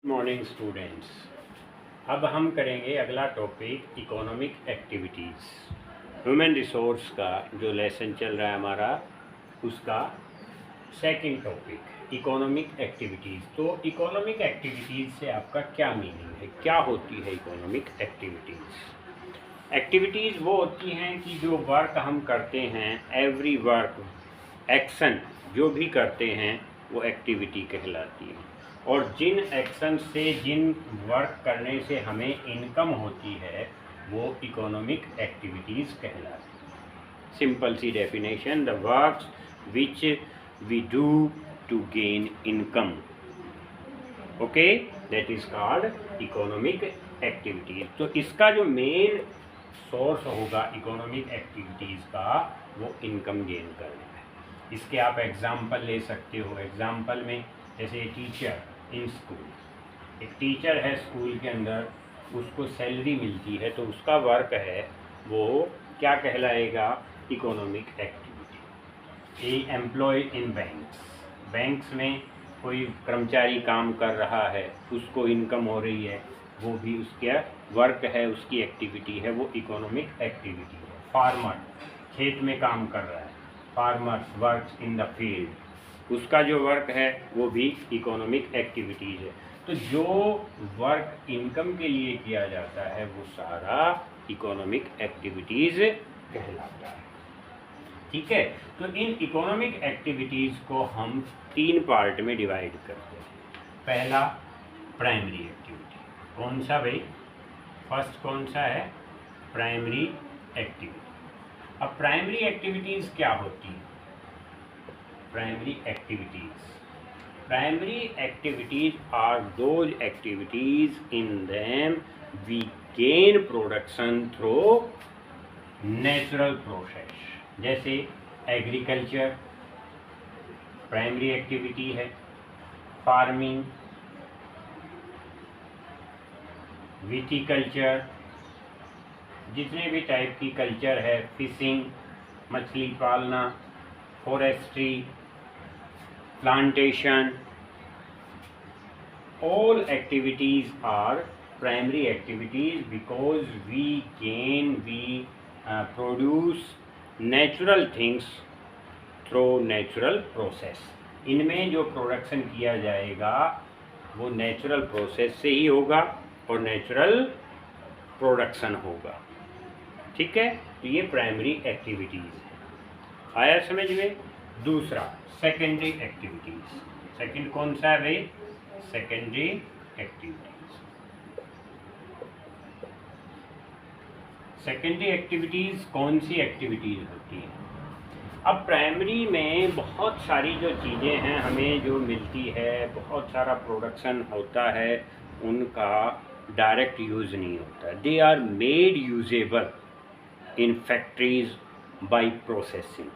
Morning students. अब हम करेंगे अगला topic economic activities. Human resource का जो लेसन चल रहा है हमारा, उसका सेकंड टॉपिक इकोनॉमिक एक्टिविटीज़। तो इकोनॉमिक एक्टिविटीज़ से आपका क्या मीनिंग है, क्या होती है इकोनॉमिक एक्टिविटीज़? एक्टिविटीज़ वो होती हैं कि जो वर्क हम करते हैं, एवरी वर्क, एक्शन जो भी करते हैं वो एक्टिविटी कहलाती है। और जिन एक्शन से, जिन वर्क करने से हमें इनकम होती है, वो इकोनॉमिक एक्टिविटीज़ कहलाती है। सिंपल सी definition, the works which we do to gain income, okay, that is called economic activities. तो इसका जो मेन सोर्स होगा इकोनॉमिक एक्टिविटीज़ का, वो इनकम गेन करना है। इसके आप एग्जाम्पल ले सकते हो। एग्जाम्पल में जैसे टीचर इन स्कूल, एक टीचर है स्कूल के अंदर, उसको सैलरी मिलती है, तो उसका वर्क है वो क्या कहलाएगा? Economic activity. A employ in banks, banks में कोई कर्मचारी काम कर रहा है, उसको इनकम हो रही है, वो भी उसका वर्क है, उसकी एक्टिविटी है, वो इकोनॉमिक एक्टिविटी है। फार्मर खेत में काम कर रहा है, farmers work in the field, उसका जो वर्क है वो भी इकोनॉमिक एक्टिविटीज़ है। तो जो वर्क इनकम के लिए किया जाता है वो सारा इकोनॉमिक एक्टिविटीज़ कहलाता है। ठीक है, तो इन इकोनॉमिक एक्टिविटीज़ को हम तीन पार्ट में डिवाइड करते हैं। पहला प्राइमरी एक्टिविटी। कौन सा भाई? फर्स्ट कौन सा है? Primary activity. अब प्राइमरी एक्टिविटीज़ क्या होती है? Primary activities are those activities in them we gain production through natural process। जैसे एग्रीकल्चर प्राइमरी एक्टिविटी है, फार्मिंग, विटीकल्चर, जितने भी टाइप की कल्चर है, फिशिंग मछली पालना, forestry, plantation, all activities are primary activities because we produce natural things through natural process। इनमें जो प्रोडक्शन किया जाएगा वो नेचुरल प्रोसेस से ही होगा और नेचुरल प्रोडक्शन होगा। ठीक है, तो ये प्राइमरी एक्टिविटीज़ है। आया समझ में? दूसरा सेकेंडरी एक्टिविटीज़। सेकंड कौन सा है भाई? Secondary activities. सेकेंडरी एक्टिविटीज़ कौन सी एक्टिविटीज़ होती हैं? अब प्राइमरी में बहुत सारी जो चीज़ें हैं हमें जो मिलती है, बहुत सारा प्रोडक्शन होता है, उनका डायरेक्ट यूज़ नहीं होता। They are made usable in factories by processing.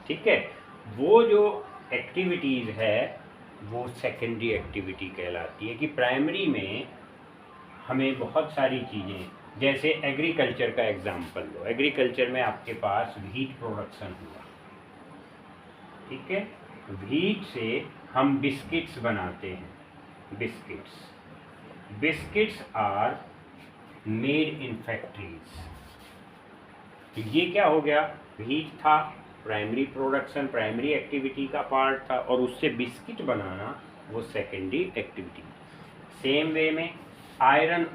ठीक है, वो जो एक्टिविटीज़ है वो सेकेंडरी एक्टिविटी कहलाती है। कि प्राइमरी में हमें बहुत सारी चीज़ें, जैसे एग्रीकल्चर का एग्जांपल लो। एग्रीकल्चर में आपके पास व्हीट प्रोडक्शन हुआ, ठीक है, व्हीट से हम बिस्किट्स बनाते हैं। Biscuits are made in factories. तो ये क्या हो गया? व्हीट था, प्राइमरी प्रोडक्शन, प्राइमरी एक्टिविटी का पार्ट था, और उससे बिस्किट बनाना वो सेकेंडरी एक्टिविटी। सेम वे में आयरन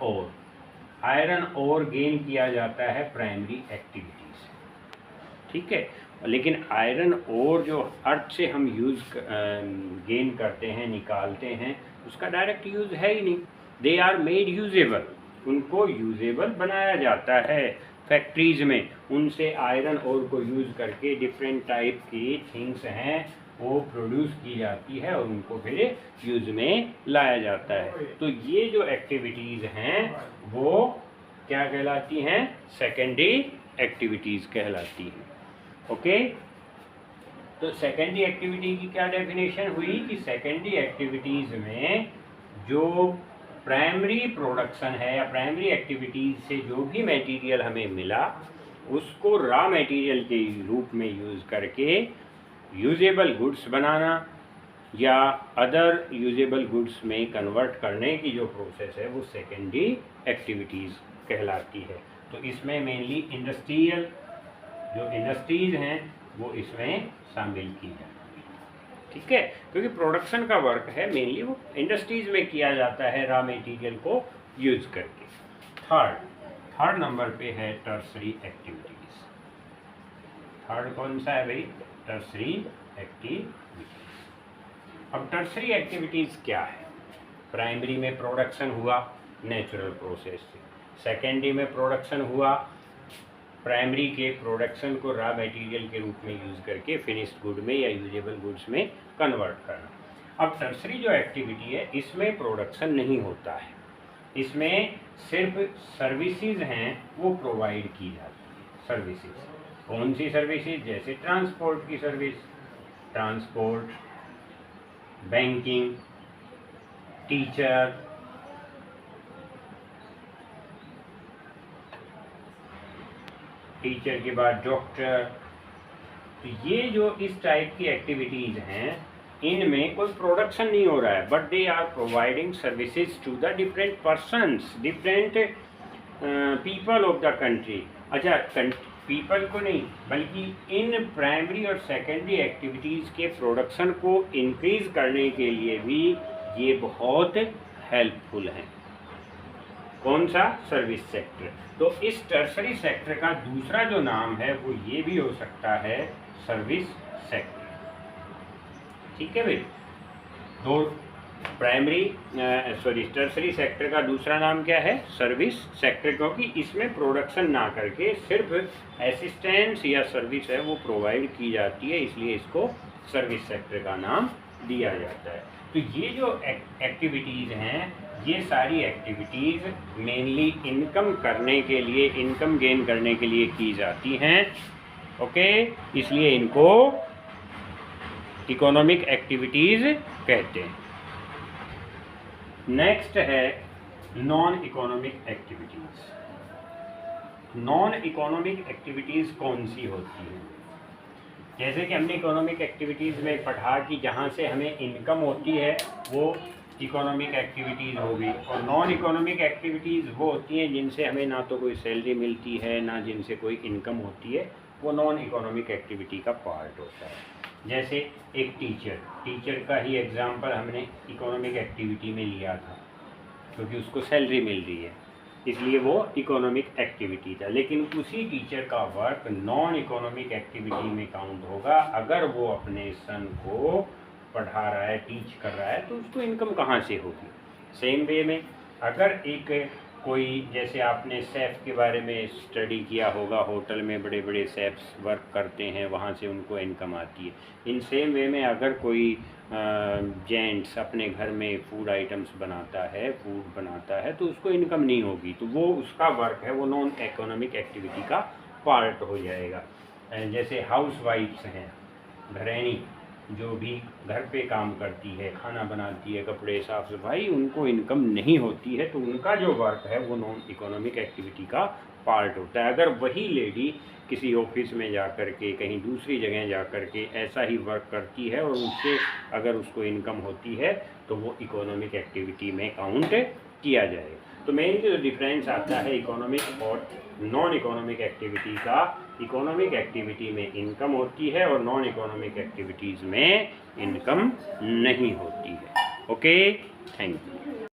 ओर गेन किया जाता है प्राइमरी एक्टिविटी से। ठीक है, लेकिन आयरन ओर जो अर्थ से हम गेन करते हैं, निकालते हैं, उसका डायरेक्ट यूज़ है ही नहीं। दे आर मेड यूजेबल, उनको यूजेबल बनाया जाता है फैक्ट्रीज़ में। उनसे आयरन ओर को यूज़ करके डिफरेंट टाइप की थिंग्स हैं वो प्रोड्यूस की जाती है और उनको फिर यूज़ में लाया जाता है। तो ये जो एक्टिविटीज़ हैं वो क्या कहलाती हैं? सेकेंडरी एक्टिविटीज़ कहलाती हैं। ओके, तो सेकेंडरी एक्टिविटी की क्या डेफिनेशन हुई? कि सेकेंडरी एक्टिविटीज़ में जो प्राइमरी प्रोडक्शन है या प्राइमरी एक्टिविटीज़ से जो भी मटेरियल हमें मिला, उसको रॉ मटेरियल के रूप में यूज़ करके यूजेबल गुड्स बनाना, या अदर यूजेबल गुड्स में कन्वर्ट करने की जो प्रोसेस है वो सेकेंडरी एक्टिविटीज़ कहलाती है। तो इसमें मेनली इंडस्ट्रियल जो इंडस्ट्रीज़ हैं वो इसमें शामिल की जाती है, ठीक है, क्योंकि प्रोडक्शन का वर्क है मेनली वो इंडस्ट्रीज़ में किया जाता है रॉ मटेरियल को यूज़ करके। थर्ड नंबर पे है टर्सरी एक्टिविटीज़। थर्ड कौन सा है भाई? Tertiary activities. अब टर्सरी एक्टिविटीज़ क्या है? प्राइमरी में प्रोडक्शन हुआ नेचुरल प्रोसेस से, सेकेंडरी में प्रोडक्शन हुआ प्राइमरी के प्रोडक्शन को रॉ मटेरियल के रूप में यूज़ करके फिनिश्ड गुड में या यूजेबल गुड्स में कन्वर्ट करना। अब टर्सरी जो एक्टिविटी है इसमें प्रोडक्शन नहीं होता है, इसमें सिर्फ सर्विसेज हैं वो प्रोवाइड की जाती है। सर्विसेज कौन सी सर्विसेज? जैसे ट्रांसपोर्ट की service, transport, banking, teacher, teacher के बाद डॉक्टर। तो ये जो इस टाइप की एक्टिविटीज़ हैं इनमें कोई प्रोडक्शन नहीं हो रहा है, but they are providing services to the different persons, different people of the country. अच्छा, पीपल को नहीं बल्कि इन प्राइमरी और सेकेंडरी एक्टिविटीज़ के प्रोडक्शन को इंक्रीज़ करने के लिए भी ये बहुत हेल्पफुल हैं। कौन सा? Service sector. तो इस टर्सरी सेक्टर का दूसरा जो नाम है वो ये भी हो सकता है सर्विस सेक्टर, ठीक है भाई। दो प्राइमरी टर्सरी सेक्टर का दूसरा नाम क्या है? सर्विस सेक्टर, क्योंकि इसमें प्रोडक्शन ना करके सिर्फ असिस्टेंस या सर्विस है वो प्रोवाइड की जाती है, इसलिए इसको सर्विस सेक्टर का नाम दिया जाता है। तो ये जो एक्टिविटीज़ हैं ये सारी एक्टिविटीज़ मेनली इनकम करने के लिए, इनकम गेन करने के लिए की जाती हैं, ओके, इसलिए इनको इकोनॉमिक एक्टिविटीज़ कहते हैं। नेक्स्ट है non economic activities. Non economic activities कौन सी होती हैं? जैसे कि हमने इकोनॉमिक एक्टिविटीज़ में पढ़ा कि जहाँ से हमें इनकम होती है वो इकोनॉमिक एक्टिविटीज़ होगी, और नॉन इकोनॉमिक एक्टिविटीज़ वो होती हैं जिनसे हमें ना तो कोई सैलरी मिलती है ना जिनसे कोई इनकम होती है, वो नॉन इकोनॉमिक एक्टिविटी का पार्ट होता है। जैसे एक टीचर का ही एग्जांपल हमने इकोनॉमिक एक्टिविटी में लिया था, क्योंकि उसको सैलरी मिल रही है इसलिए वो इकोनॉमिक एक्टिविटी था। लेकिन उसी टीचर का वर्क नॉन इकोनॉमिक एक्टिविटी में काउंट होगा अगर वो अपने सन को पढ़ा रहा है, टीच कर रहा है, तो उसको इनकम कहाँ से होगी? सेम वे में अगर एक कोई, जैसे आपने शेफ़ के बारे में स्टडी किया होगा, होटल में बड़े बड़े शेफ्स वर्क करते हैं, वहाँ से उनको इनकम आती है। इन सेम वे में अगर कोई जेंट्स अपने घर में फूड आइटम्स बनाता है, फूड बनाता है, तो उसको इनकम नहीं होगी, तो वो उसका वर्क है वो नॉन इकोनॉमिक एक्टिविटी का पार्ट हो जाएगा। जैसे हाउस वाइफ्स हैं, गृहिणी जो भी घर पे काम करती है, खाना बनाती है, कपड़े साफ़ सफाई, उनको इनकम नहीं होती है, तो उनका जो वर्क है वो नॉन इकोनॉमिक एक्टिविटी का पार्ट होता है। अगर वही लेडी किसी ऑफिस में जा कर के, कहीं दूसरी जगह जा कर के ऐसा ही वर्क करती है और उससे अगर उसको इनकम होती है तो वो इकोनॉमिक एक्टिविटी में काउंट किया जाएगा। तो मेनली जो डिफरेंस आता है इकोनॉमिक और नॉन इकोनॉमिक एक्टिविटी का, इकोनॉमिक एक्टिविटी में इनकम होती है और नॉन इकोनॉमिक एक्टिविटीज़ में इनकम नहीं होती है। Okay, thank you.